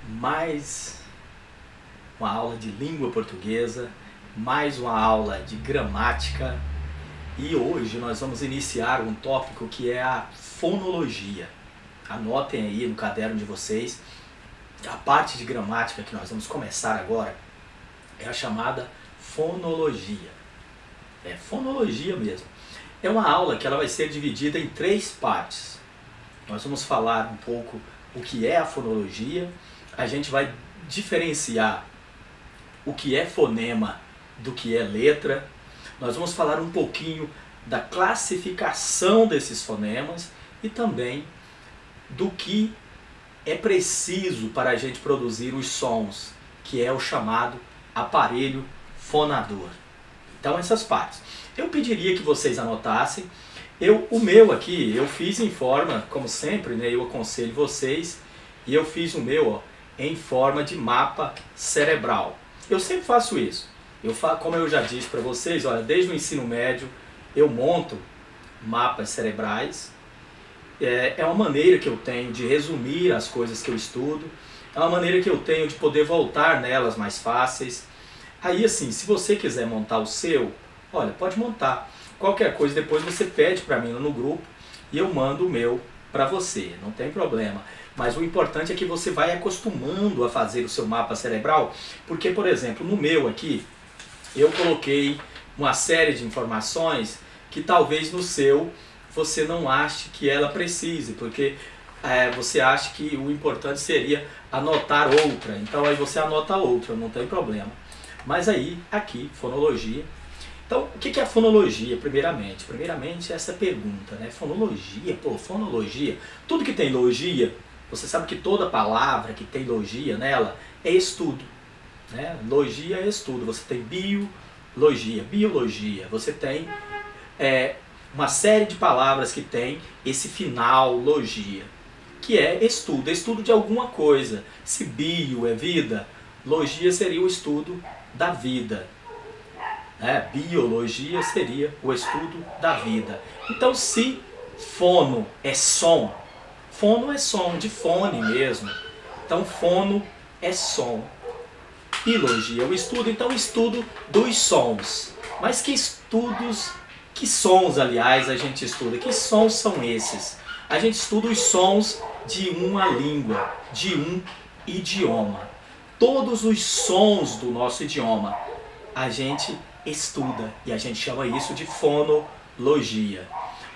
mais uma aula de língua portuguesa, mais uma aula de gramática, e hoje nós vamos iniciar um tópico que é a fonologia. Anotem aí no caderno de vocês, a parte de gramática que nós vamos começar agora é a chamada fonologia. É fonologia mesmo. É uma aula que ela vai ser dividida em 3 partes. Nós vamos falar um pouco o que é a fonologia, a gente vai diferenciar o que é fonema do que é letra, nós vamos falar um pouquinho da classificação desses fonemas e também do que é preciso para a gente produzir os sons, que é o chamado aparelho fonador. Então essas partes. Eu pediria que vocês anotassem. O meu aqui, eu fiz em forma, como sempre, né, eu aconselho vocês, e eu fiz o meu em forma de mapa cerebral. Eu sempre faço isso. Como eu já disse para vocês, olha, desde o ensino médio eu monto mapas cerebrais. É uma maneira que eu tenho de resumir as coisas que eu estudo, é uma maneira que eu tenho de poder voltar nelas mais fáceis. Aí assim, se você quiser montar o seu, olha, pode montar. Qualquer coisa depois você pede para mim no grupo e eu mando o meu para você, não tem problema. Mas o importante é que você vai acostumando a fazer o seu mapa cerebral, porque, por exemplo, no meu aqui, eu coloquei uma série de informações que talvez no seu você não ache que ela precise, porque você acha que o importante seria anotar outra, então aí você anota outra, não tem problema. Mas aí, aqui, fonologia. Então, o que é a fonologia, primeiramente? Primeiramente, essa pergunta, né? Fonologia, fonologia. Tudo que tem logia, você sabe que toda palavra que tem logia nela é estudo, né? Logia é estudo. Você tem biologia. Você tem uma série de palavras que tem esse final, logia, que é estudo. Estudo de alguma coisa. Se bio é vida, logia seria o estudo da vida. Biologia seria o estudo da vida. Então, se fono é som, fono é som, de fone mesmo. Então, fono é som. Biologia é o estudo, então o estudo dos sons. Mas que sons, aliás, a gente estuda? Que sons são esses? A gente estuda os sons de uma língua, de um idioma. Todos os sons do nosso idioma a gente estuda e a gente chama isso de fonologia.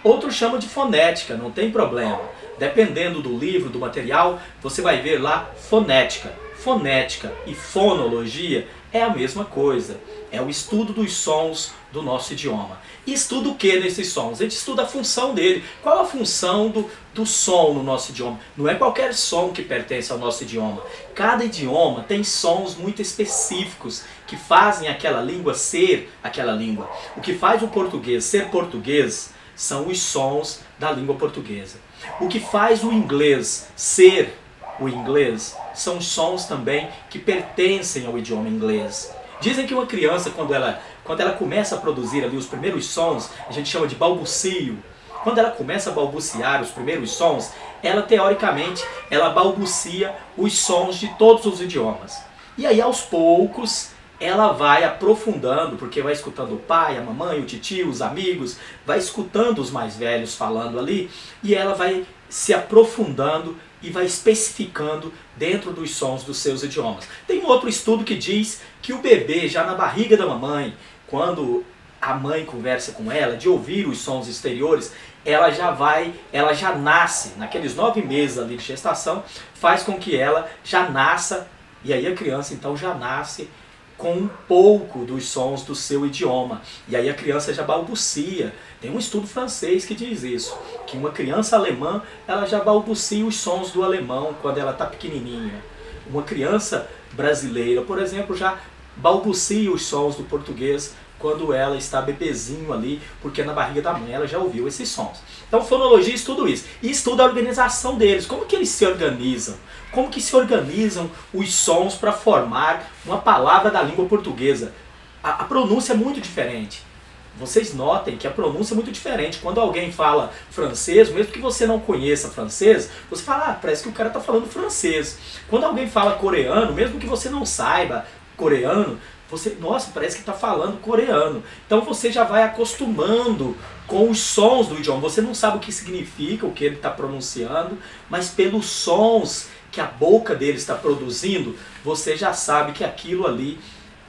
Outros chamam de fonética, não tem problema. Dependendo do livro, do material, você vai ver lá fonética. Fonética e fonologia é a mesma coisa. É o estudo dos sons do nosso idioma. E estuda o que nesses sons? A gente estuda a função dele. Qual a função do som no nosso idioma? Não é qualquer som que pertence ao nosso idioma. Cada idioma tem sons muito específicos que fazem aquela língua ser aquela língua. O que faz o português ser português são os sons da língua portuguesa. O que faz o inglês ser o inglês são os sons também que pertencem ao idioma inglês. Dizem que uma criança, quando ela começa a produzir ali os primeiros sons, a gente chama de balbucio. Quando ela começa a balbuciar os primeiros sons, ela teoricamente balbucia os sons de todos os idiomas. E aí aos poucos ela vai aprofundando, porque vai escutando o pai, a mamãe, o titio, os amigos, vai escutando os mais velhos falando ali, e ela vai se aprofundando e vai especificando dentro dos sons dos seus idiomas. Tem um outro estudo que diz que o bebê, já na barriga da mamãe, quando a mãe conversa com ela, de ouvir os sons exteriores, ela já nasce, naqueles 9 meses ali de gestação, faz com que ela já nasça, e aí a criança então já nasce com um pouco dos sons do seu idioma. E aí a criança já balbucia. Tem um estudo francês que diz isso, que uma criança alemã, ela já balbucia os sons do alemão quando ela está pequenininha. Uma criança brasileira, por exemplo, já balbucia os sons do português quando ela está bebezinho ali, porque na barriga da mãe ela já ouviu esses sons. Então fonologia estuda isso. E estuda a organização deles. Como que eles se organizam? Como que se organizam os sons para formar uma palavra da língua portuguesa? A pronúncia é muito diferente. vocês notem que a pronúncia é muito diferente. Quando alguém fala francês, mesmo que você não conheça francês, você fala, ah, parece que o cara está falando francês. Quando alguém fala coreano, mesmo que você não saiba coreano, você, nossa, parece que está falando coreano. Então você já vai acostumando com os sons do idioma. Você não sabe o que significa, o que ele está pronunciando, mas pelos sons que a boca dele está produzindo, você já sabe que aquilo ali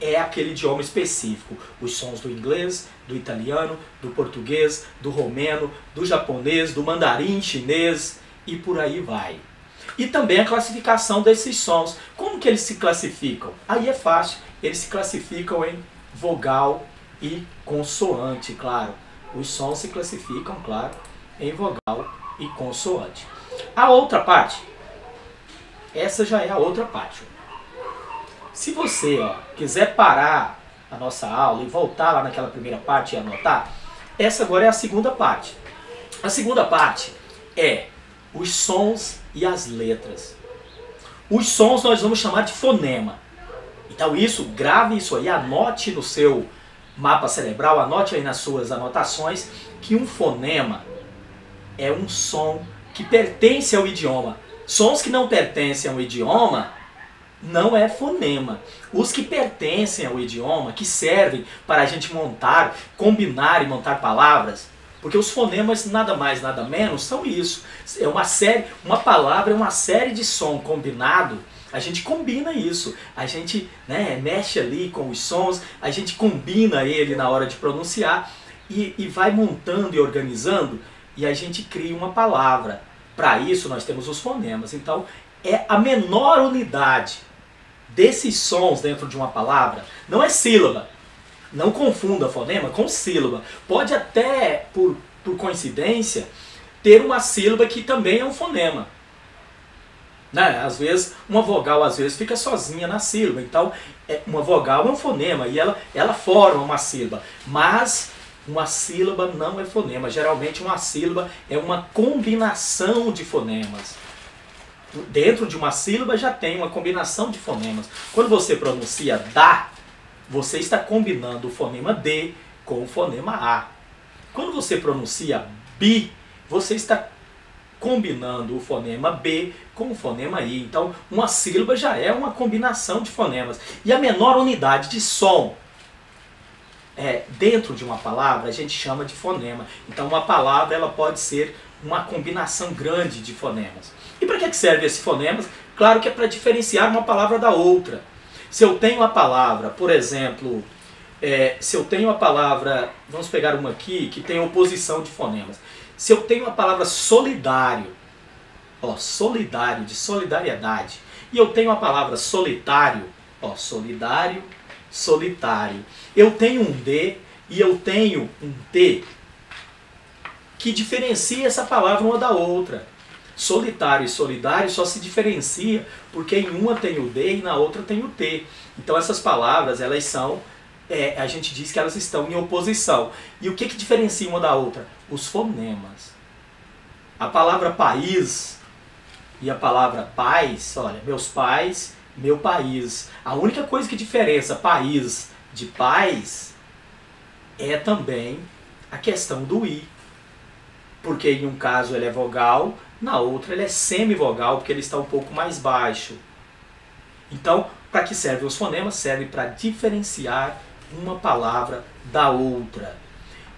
é aquele idioma específico. Os sons do inglês, do italiano, do português, do romeno, do japonês, do mandarim chinês e por aí vai. E também a classificação desses sons. Como que eles se classificam? Aí é fácil. Eles se classificam em vogal e consoante, claro. Os sons se classificam, claro, em vogal e consoante. A outra parte, essa já é a outra parte. Se você quiser parar a nossa aula e voltar lá naquela primeira parte e anotar, essa agora é a segunda parte. A segunda parte é os sons e as letras. Os sons nós vamos chamar de fonema. Então isso, grave isso aí, anote no seu mapa cerebral, anote aí nas suas anotações que um fonema é um som que pertence ao idioma. Sons que não pertencem ao idioma não é fonema. Os que pertencem ao idioma, que servem para a gente montar, combinar e montar palavras, porque os fonemas nada mais, nada menos são isso. É uma palavra é uma série de som combinado. A gente combina isso, a gente mexe ali com os sons, a gente combina ele na hora de pronunciar e vai montando e organizando e a gente cria uma palavra. Para isso nós temos os fonemas. Então é a menor unidade desses sons dentro de uma palavra, não é sílaba. Não confunda fonema com sílaba. Pode até, por coincidência, ter uma sílaba que também é um fonema. Né? Às vezes, uma vogal às vezes fica sozinha na sílaba. Então, uma vogal é um fonema e ela forma uma sílaba. Mas uma sílaba não é fonema. Geralmente uma sílaba é uma combinação de fonemas. Dentro de uma sílaba já tem uma combinação de fonemas. Quando você pronuncia dá, você está combinando o fonema D com o fonema A. Quando você pronuncia bi, você está combinando o fonema B com o fonema I. Então, uma sílaba já é uma combinação de fonemas. E a menor unidade de som dentro de uma palavra a gente chama de fonema. Então, uma palavra ela pode ser uma combinação grande de fonemas. E para que serve esse fonemas? Claro que é para diferenciar uma palavra da outra. Se eu tenho a palavra, por exemplo, se eu tenho a palavra, vamos pegar uma aqui que tem oposição de fonemas. Se eu tenho a palavra solidário, solidário, de solidariedade, e eu tenho a palavra solitário, solidário, solitário. Eu tenho um D e eu tenho um T que diferencia essa palavra uma da outra. Solitário e solidário só se diferencia porque em uma tem o D e na outra tem o T. Então essas palavras, elas são, a gente diz que elas estão em oposição. E o que diferencia uma da outra? Os fonemas. A palavra país e a palavra pais, olha, meus pais, meu país. A única coisa que diferença país de pais é também a questão do I. Porque em um caso ele é vogal, na outra ele é semivogal, porque ele está um pouco mais baixo. Então, para que servem os fonemas? Serve para diferenciar uma palavra da outra.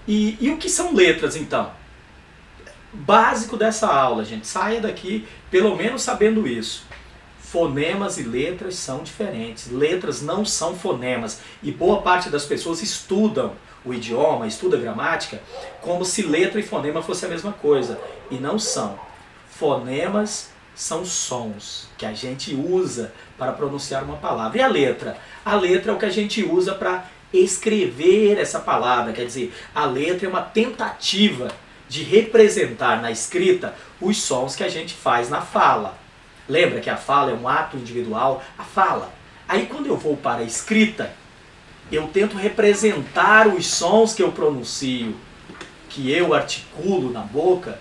E o que são letras, então? Básico dessa aula, gente. Saia daqui pelo menos sabendo isso. Fonemas e letras são diferentes. Letras não são fonemas. E boa parte das pessoas estudam o idioma, estuda a gramática, como se letra e fonema fosse a mesma coisa. E não são. Fonemas são sons que a gente usa para pronunciar uma palavra. E a letra? A letra é o que a gente usa para escrever essa palavra. Quer dizer, a letra é uma tentativa de representar na escrita os sons que a gente faz na fala. Lembra que a fala é um ato individual? A fala. Aí quando eu vou para a escrita, eu tento representar os sons que eu pronuncio, que eu articulo na boca,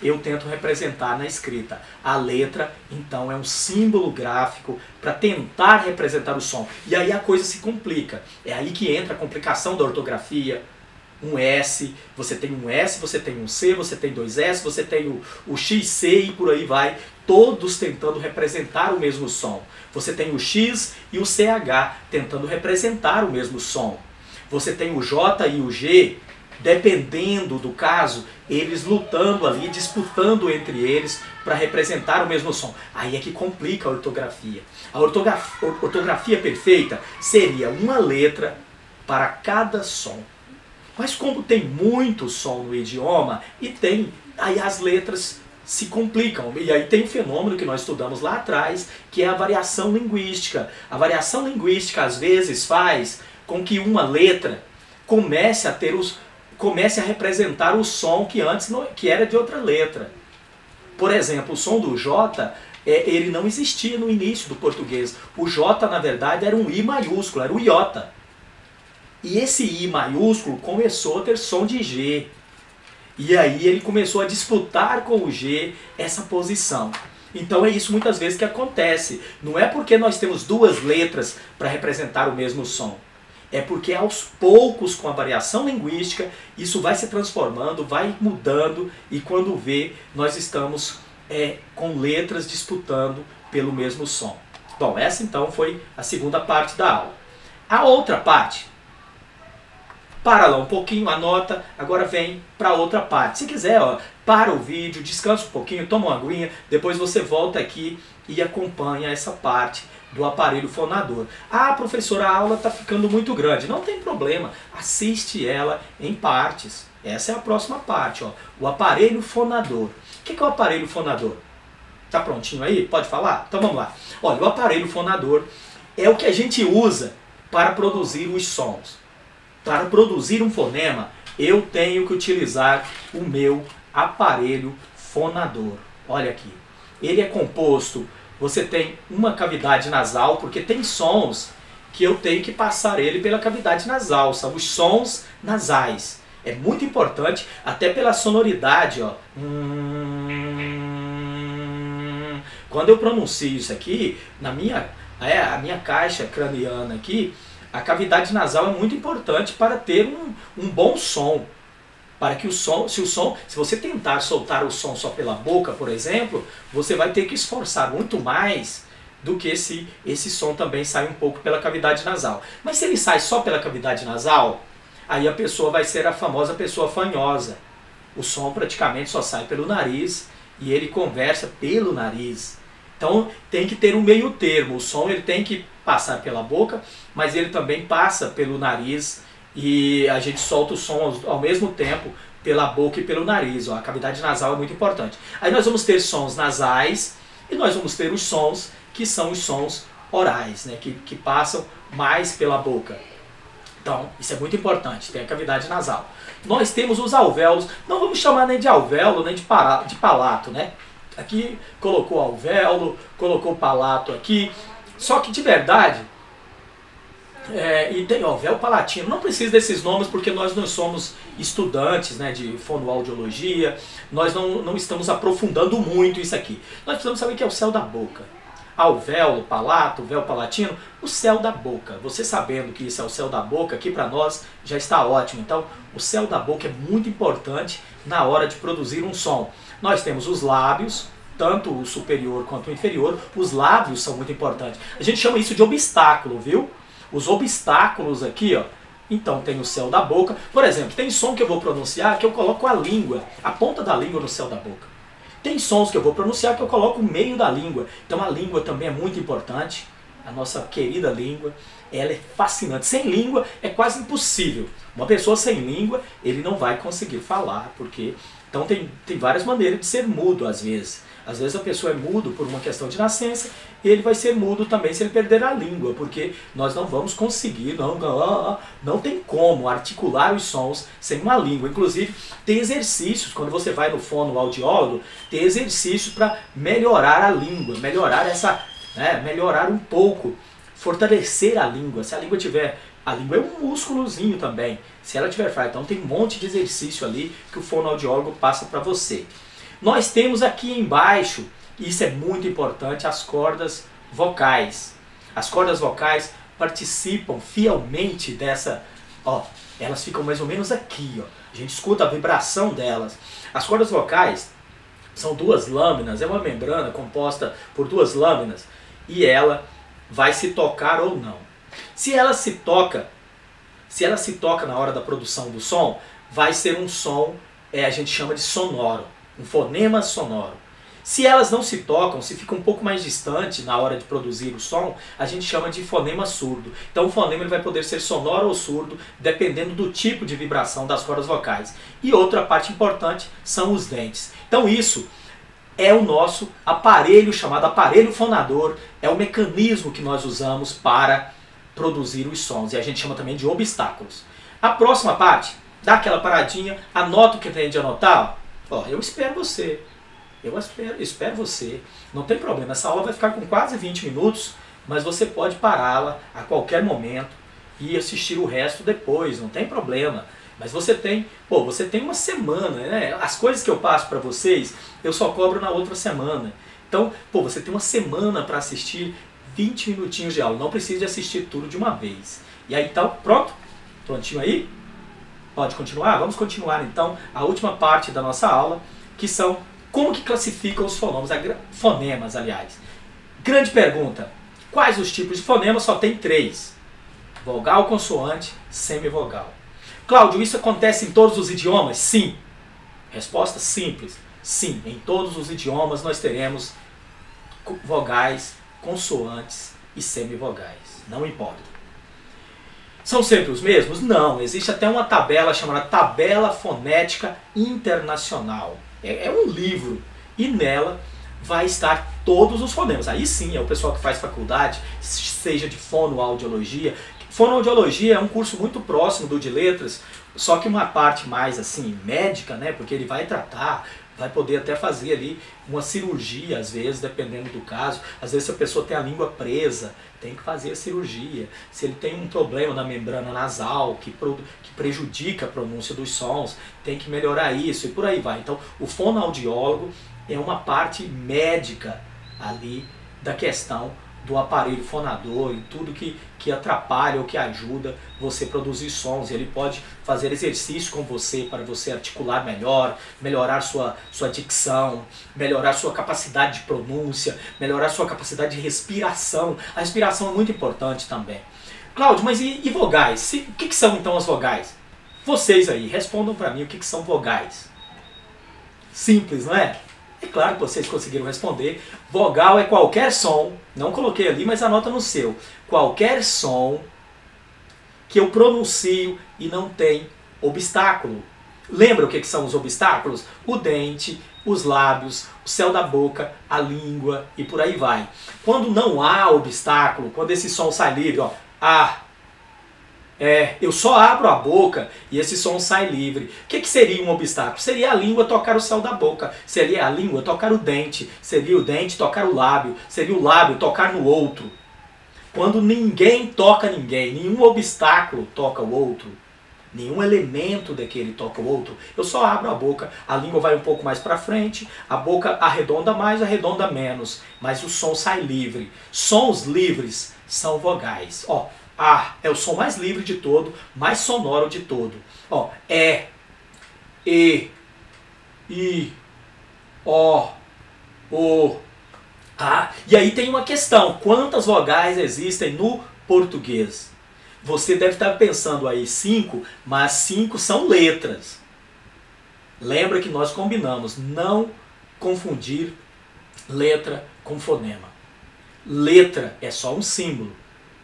eu tento representar na escrita. A letra, então, é um símbolo gráfico para tentar representar o som. E aí a coisa se complica. É aí que entra a complicação da ortografia, um S, você tem um S, você tem um C, você tem dois S, você tem o XC e por aí vai, todos tentando representar o mesmo som. Você tem o X e o CH tentando representar o mesmo som. Você tem o J e o G, dependendo do caso, eles lutando ali, disputando entre eles para representar o mesmo som. Aí é que complica a ortografia. A ortografia perfeita seria uma letra para cada som. Mas como tem muito som no idioma, aí as letras se complicam. E aí tem um fenômeno que nós estudamos lá atrás, que é a variação linguística. A variação linguística às vezes faz com que uma letra comece a representar o som que antes que era de outra letra. Por exemplo, o som do J, ele não existia no início do português. O J, na verdade, era um I maiúsculo, era o iota. E esse I maiúsculo começou a ter som de G. E aí ele começou a disputar com o G essa posição. Então é isso muitas vezes que acontece. Não é porque nós temos duas letras para representar o mesmo som. É porque aos poucos, com a variação linguística, isso vai se transformando, vai mudando, e quando vê, nós estamos com letras disputando pelo mesmo som. Bom, essa então foi a segunda parte da aula. A outra parte, para lá um pouquinho, anota, agora vem para outra parte. Se quiser, para o vídeo, descansa um pouquinho, toma uma aguinha, depois você volta aqui e acompanha essa parte do aparelho fonador. Ah, professora, a aula está ficando muito grande. Não tem problema, assiste ela em partes. Essa é a próxima parte, o aparelho fonador. O que é o aparelho fonador? Tá prontinho aí? Pode falar? Então vamos lá. Olha, o aparelho fonador é o que a gente usa para produzir os sons. Para produzir um fonema, eu tenho que utilizar o meu aparelho fonador. Olha aqui. Ele é composto, você tem uma cavidade nasal, porque tem sons que eu tenho que passar ele pela cavidade nasal, são os sons nasais. É muito importante, até pela sonoridade. Quando eu pronuncio isso aqui, a minha caixa craniana aqui, a cavidade nasal é muito importante para ter um bom som. Para que se você tentar soltar o som só pela boca, por exemplo, você vai ter que esforçar muito mais do que se esse som também sai um pouco pela cavidade nasal. Mas se ele sai só pela cavidade nasal, aí a pessoa vai ser a famosa pessoa fanhosa. O som praticamente só sai pelo nariz e ele conversa pelo nariz. Então tem que ter um meio termo. O som ele tem que passar pela boca, mas ele também passa pelo nariz e a gente solta o som ao mesmo tempo pela boca e pelo nariz. A cavidade nasal é muito importante. Aí nós vamos ter sons nasais e nós vamos ter os sons que são os sons orais, né, que passam mais pela boca. Então, isso é muito importante, tem a cavidade nasal. Nós temos os alvéolos, não vamos chamar nem de alvéolo, nem de palato, né? Aqui colocou alvéolo, colocou palato aqui, só que de verdade, e tem véu palatino, não precisa desses nomes porque nós não somos estudantes, né, de fonoaudiologia, nós não estamos aprofundando muito isso aqui. Nós precisamos saber que é o céu da boca. Alvéolo, palato, véu palatino, o céu da boca. Você sabendo que isso é o céu da boca, aqui para nós já está ótimo. Então, o céu da boca é muito importante na hora de produzir um som. Nós temos os lábios, tanto o superior quanto o inferior. Os lábios são muito importantes. A gente chama isso de obstáculo, viu? Os obstáculos aqui, então tem o céu da boca. Por exemplo, tem som que eu vou pronunciar que eu coloco a língua, a ponta da língua no céu da boca. Tem sons que eu vou pronunciar que eu coloco o meio da língua. Então a língua também é muito importante. A nossa querida língua, ela é fascinante. Sem língua é quase impossível. Uma pessoa sem língua, ele não vai conseguir falar, porque... Então tem várias maneiras de ser mudo às vezes. Às vezes a pessoa é mudo por uma questão de nascença, e ele vai ser mudo também se ele perder a língua, porque nós não vamos conseguir, não tem como articular os sons sem uma língua. Inclusive, tem exercícios, quando você vai no fonoaudiólogo, tem exercícios para melhorar a língua, melhorar um pouco, fortalecer a língua. Se a língua tiver... A língua é um músculozinho também, se ela tiver fraca. Então tem um monte de exercício ali que o fonoaudiólogo passa para você. Nós temos aqui embaixo, e isso é muito importante, as cordas vocais. As cordas vocais participam fielmente elas ficam mais ou menos aqui, ó. A gente escuta a vibração delas. As cordas vocais são duas lâminas, é uma membrana composta por duas lâminas e ela vai se tocar ou não. Se ela se toca na hora da produção do som, vai ser um som, a gente chama de sonoro, um fonema sonoro. Se elas não se tocam, se fica um pouco mais distante na hora de produzir o som, a gente chama de fonema surdo. Então o fonema ele vai poder ser sonoro ou surdo, dependendo do tipo de vibração das cordas vocais. E outra parte importante são os dentes. Então isso é o nosso aparelho chamado aparelho fonador, é o mecanismo que nós usamos para produzir os sons. E a gente chama também de obstáculos. A próxima parte, dá aquela paradinha, anota o que tem de anotar. Ó, eu espero você. Eu espero você. Não tem problema, essa aula vai ficar com quase 20 minutos, mas você pode pará-la a qualquer momento e assistir o resto depois, não tem problema. Mas você tem uma semana, né? As coisas que eu passo para vocês, eu só cobro na outra semana. Então, você tem uma semana para assistir 20 minutinhos de aula, não precisa de assistir tudo de uma vez. E aí, então, pronto? Prontinho aí? Pode continuar? Vamos continuar então a última parte da nossa aula, que são como que classificam os fonemas, aliás. Grande pergunta. Quais os tipos de fonema? Só tem 3. Vogal, consoante, semivogal. Cláudio, isso acontece em todos os idiomas? Sim. Resposta simples. Sim, em todos os idiomas nós teremos vogais, consoantes e semivogais. Não importa. São sempre os mesmos? Não. Existe até uma tabela chamada Tabela Fonética Internacional. É um livro e nela vai estar todos os fonemas. Aí sim, é o pessoal que faz faculdade, seja de fonoaudiologia. Fonoaudiologia é um curso muito próximo do de letras, só que uma parte mais assim médica, né? Porque ele vai tratar, vai poder até fazer ali uma cirurgia, às vezes, dependendo do caso. Às vezes, se a pessoa tem a língua presa, tem que fazer a cirurgia. Se ele tem um problema na membrana nasal, que prejudica a pronúncia dos sons, tem que melhorar isso e por aí vai. Então, o fonoaudiólogo é uma parte médica ali da questão do aparelho fonador e tudo que atrapalha ou que ajuda você a produzir sons. Ele pode fazer exercício com você para você articular melhor, melhorar sua dicção, melhorar sua capacidade de pronúncia, melhorar sua capacidade de respiração. A respiração é muito importante também. Cláudio, mas e vogais? O que são então as vogais? Vocês aí, respondam para mim o que são vogais. Simples, não é? É claro que vocês conseguiram responder. Vogal é qualquer som, não coloquei ali, mas anota no seu. Qualquer som que eu pronuncio e não tem obstáculo. Lembra o que são os obstáculos? O dente, os lábios, o céu da boca, a língua e por aí vai. Quando não há obstáculo, quando esse som sai livre, ó, eu só abro a boca e esse som sai livre. O que seria um obstáculo? Seria a língua tocar o céu da boca, seria a língua tocar o dente, seria o dente tocar o lábio, seria o lábio tocar no outro. Quando ninguém toca ninguém, nenhum obstáculo toca o outro, nenhum elemento daquele toca o outro, eu só abro a boca, a língua vai um pouco mais para frente, a boca arredonda mais, arredonda menos, mas o som sai livre. Sons livres são vogais. Ó, é o som mais livre de todo, mais sonoro de todo. Ó, e, o, a. E aí tem uma questão: quantas vogais existem no português? Você deve estar pensando aí 5, mas 5 são letras. Lembra que nós combinamos não confundir letra com fonema. Letra é só um símbolo.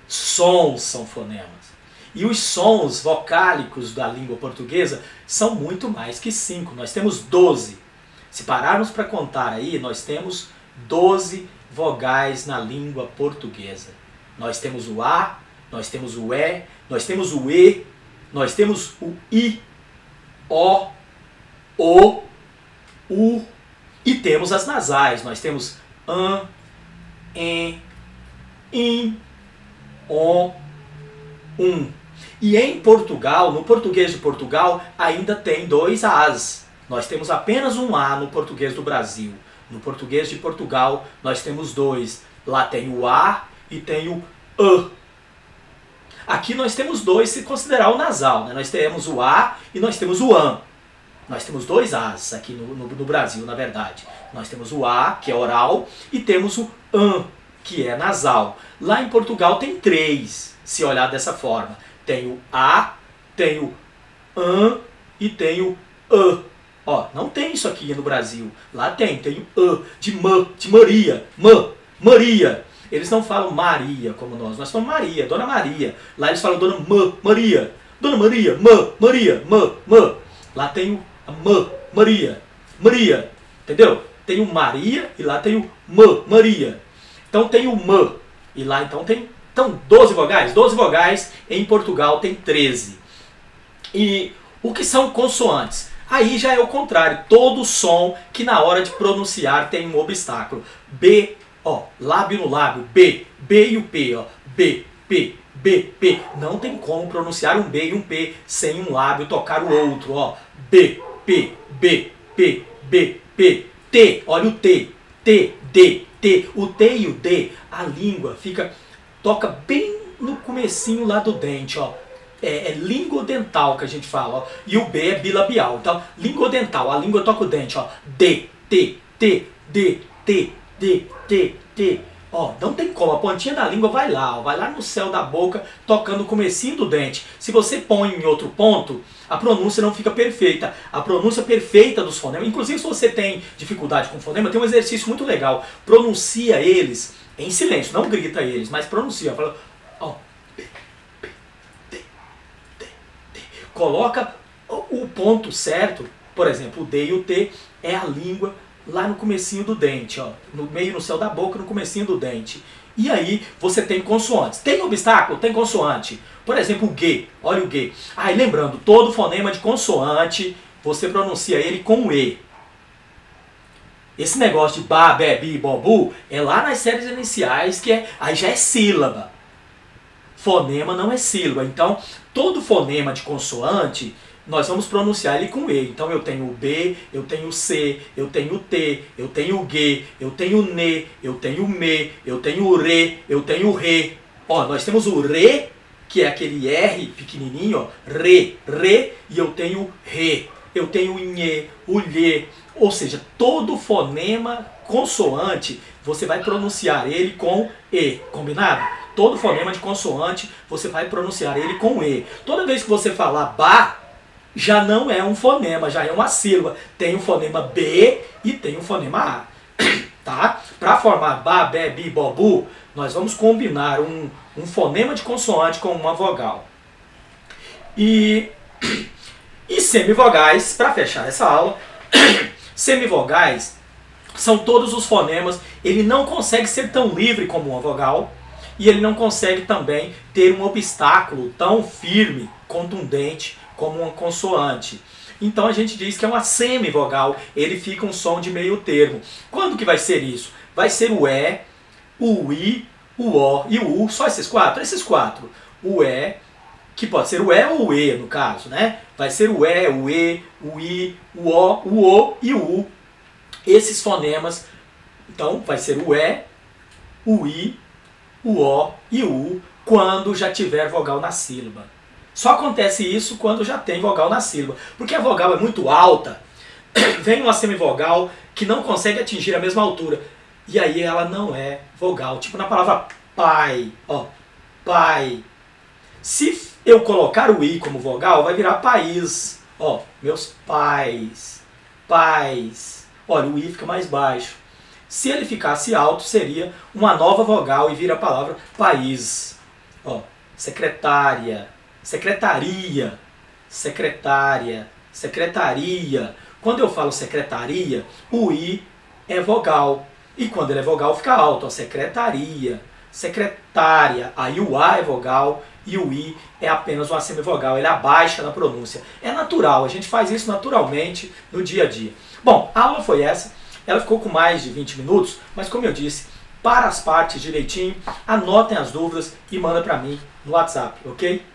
Sons são fonemas. E os sons vocálicos da língua portuguesa são muito mais que 5. Nós temos 12. Se pararmos para contar aí, nós temos 12 vogais na língua portuguesa. Nós temos o A, nós temos o E, nós temos o E, nós temos o I, O, U e temos as nasais. Nós temos AN, EN, IN, ON, E em Portugal, no português de Portugal, ainda tem 2 As. Nós temos apenas um A no português do Brasil. No português de Portugal, nós temos 2. Lá tem o A e tem o A. Aqui nós temos dois, se considerar o nasal, né? Nós temos o A e nós temos o AN. Nós temos dois As aqui no Brasil, na verdade. Nós temos o A, que é oral, e temos o AN, que é nasal. Lá em Portugal tem três, se olhar dessa forma. Tem o A, tem o AN e tem o A. Ó, não tem isso aqui no Brasil. Lá tem o A, de Maria, Maria. Eles não falam Maria como nós falamos Maria, Dona Maria. Lá eles falam Dona Maria, Dona Maria, Maria, Lá tem o Maria, Maria, entendeu? Tem o Maria e lá tem o Maria. Então tem o e lá então tem 12 vogais. 12 vogais, em Portugal tem 13. E o que são consoantes? Aí já é o contrário, todo som que na hora de pronunciar tem um obstáculo. B, ó, lábio no lábio, B e o P, ó, B, P. Não tem como pronunciar um B e um P sem um lábio tocar o outro, ó. B, P, T, olha o T, D. O T e o D, a língua toca bem no comecinho lá do dente, ó. É lingodental que a gente fala, ó. E o B é bilabial. Então, lingodental, a língua toca o dente, ó. D, T. Ó, não tem como, a pontinha da língua vai lá, ó, vai lá no céu da boca, tocando o comecinho do dente. Se você põe em outro ponto, a pronúncia não fica perfeita. A pronúncia perfeita dos fonemas, inclusive se você tem dificuldade com fonema, tem um exercício muito legal. Pronuncia eles em silêncio, não grita eles, mas pronuncia. Fala, ó, coloca o ponto certo, por exemplo, o D e o T é a língua lá no comecinho do dente, ó, no meio no céu da boca, no comecinho do dente. E aí você tem consoantes. Tem obstáculo? Tem consoante. Por exemplo, o G. Olha o G. Aí lembrando, todo fonema de consoante, você pronuncia ele com o E. Esse negócio de ba, be, bi, bo, bu, é lá nas séries iniciais, aí já é sílaba. Fonema não é sílaba. Então, todo fonema de consoante, nós vamos pronunciar ele com E. Então eu tenho o B, eu tenho o C, eu tenho o T, eu tenho o G, eu tenho o NE, eu tenho o ME, eu tenho o RE, eu tenho o RE. Ó, nós temos o RE, que é aquele R pequenininho, ó, RE, e eu tenho o RE. Eu tenho o NHE, o LHE. Ou seja, todo fonema consoante, você vai pronunciar ele com E. Combinado? Todo fonema de consoante, você vai pronunciar ele com E. Toda vez que você falar ba, já não é um fonema, já é uma sílaba. Tem o fonema B e tem o fonema A. Tá? Para formar ba, be, bi, bo, bu, nós vamos combinar um fonema de consoante com uma vogal. E semivogais, para fechar essa aula, semivogais são todos os fonemas. Ele não consegue ser tão livre como uma vogal e ele não consegue também ter um obstáculo tão firme, contundente, como uma consoante. Então a gente diz que é uma semivogal, ele fica um som de meio termo. Quando que vai ser isso? Vai ser o E, o I, o O e o U, só esses quatro? Esses quatro. O E, que pode ser o E ou o E no caso, né? Vai ser o E, o I, o O e o U. Esses fonemas, então vai ser o E, o I, o O e o U, quando já tiver vogal na sílaba. Só acontece isso quando já tem vogal na sílaba. Porque a vogal é muito alta, vem uma semivogal que não consegue atingir a mesma altura. E aí ela não é vogal. Tipo na palavra pai, ó, pai. Se eu colocar o I como vogal, vai virar país. Ó, meus pais, pais. Olha, o I fica mais baixo. Se ele ficasse alto, seria uma nova vogal e vira a palavra país. Ó, secretária. Secretaria, secretária, secretaria. Quando eu falo secretaria, o I é vogal. E quando ele é vogal, fica alto. Ó, secretaria, secretária. Aí o A é vogal e o I é apenas uma semivogal. Ele abaixa na pronúncia. É natural, a gente faz isso naturalmente no dia a dia. Bom, a aula foi essa. Ela ficou com mais de 20 minutos, mas como eu disse, para as partes direitinho, anotem as dúvidas e manda para mim no WhatsApp, ok?